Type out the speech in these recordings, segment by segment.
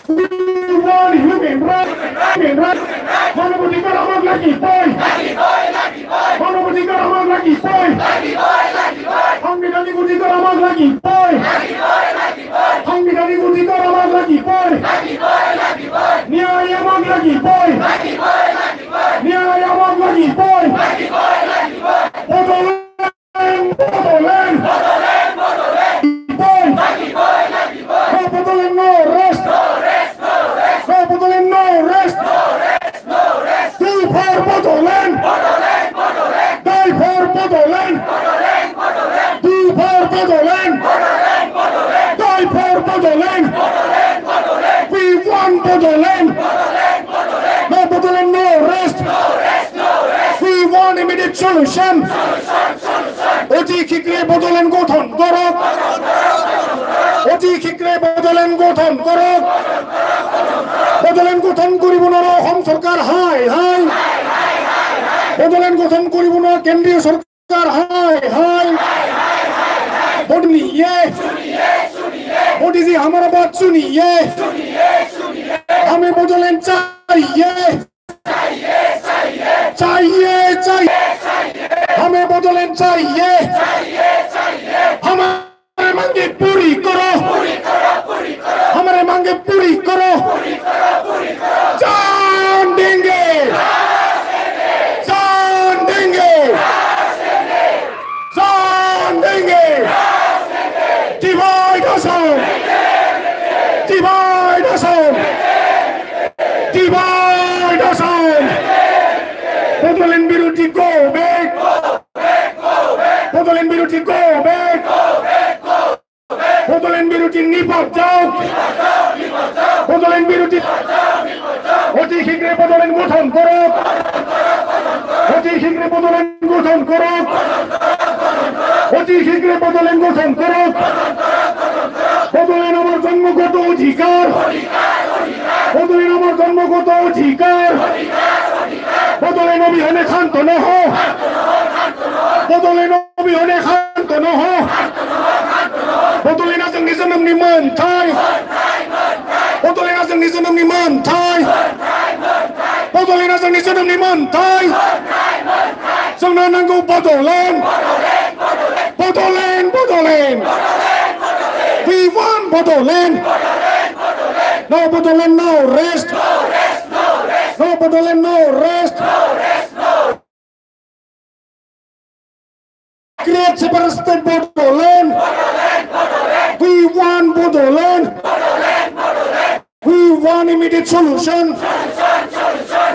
want human rights. মানবাধিকার আমার লাগি বই। মানবাধিকার আমার লাগি বই। সাংবিধানিক অধিকার আমার লাগি বই। সাংবিধানিক অধিকার আমার লাগি বই। ন্যায় আমার লাগি বই। ন্যায় আমার লাগি বই। বদলেন বদলেন বই। বদলেন no rest. Botolin, no rest. Die for Botolin. Die for Botolin. Die for Botolin. Die for Botolin. We want Botolin. No Botolin, no rest. We want immediate solution. অতি শীঘ্রে বদলেন গঠন করো। অতি শীঘ্রে বদলেন গঠন করো। বদলেন গঠন করিব না অসম সরকার হাই হাই। বদলেন গঠন করিব না কেন্দ্রীয় সরকার হাই হাই। सुनिए मोदी जी हमारा बात सुनिए हमें बदलाव चाहिए चाहिए चाहिए हमें बदलाव चाहिए हमारे मांगे पूरी करो हमारे मांगे पूरी करो जान देंगे जान देंगे जान देंगे divide us all divide us all divide us all Botolin Biruti go back Botolin Biruti go back Botolin Biruti nipot jao Botolin Biruti অতি শীঘ্রে বদলেন গঠন করো অতি শীঘ্রে বদলেন গঠন করো অতি শীঘ্রে বদলেন গঠন করো বদলেন আমার জন্মগত অধিকার বদলেন আমার জন্মগত অধিকার বদলেন অবিহনে ক্ষান্ত নহ বদলেন অবিহনে ক্ষান্ত নহ বদলেন जोंनि जोनोमनि मोनथाय बदलेना जोंनि जोनोमनि मोनथाय बदलेना जोंनि जोनोमनि मोनथाय जोंनो नांगौ बदलेन बदलेन बदलेन we want बदलेन no बदलेन no rest no बदलेन no rest create separation बदलेन we want बदलेन we want immediate solution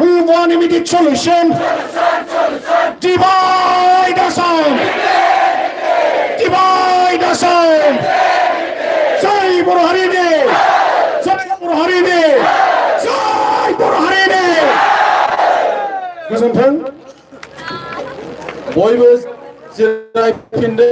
we want immediate solution divide us all divide us all jai Boro Harini jai Boro Harini jai Boro Harini गोजोन्थों बयबो जिरायफिनदो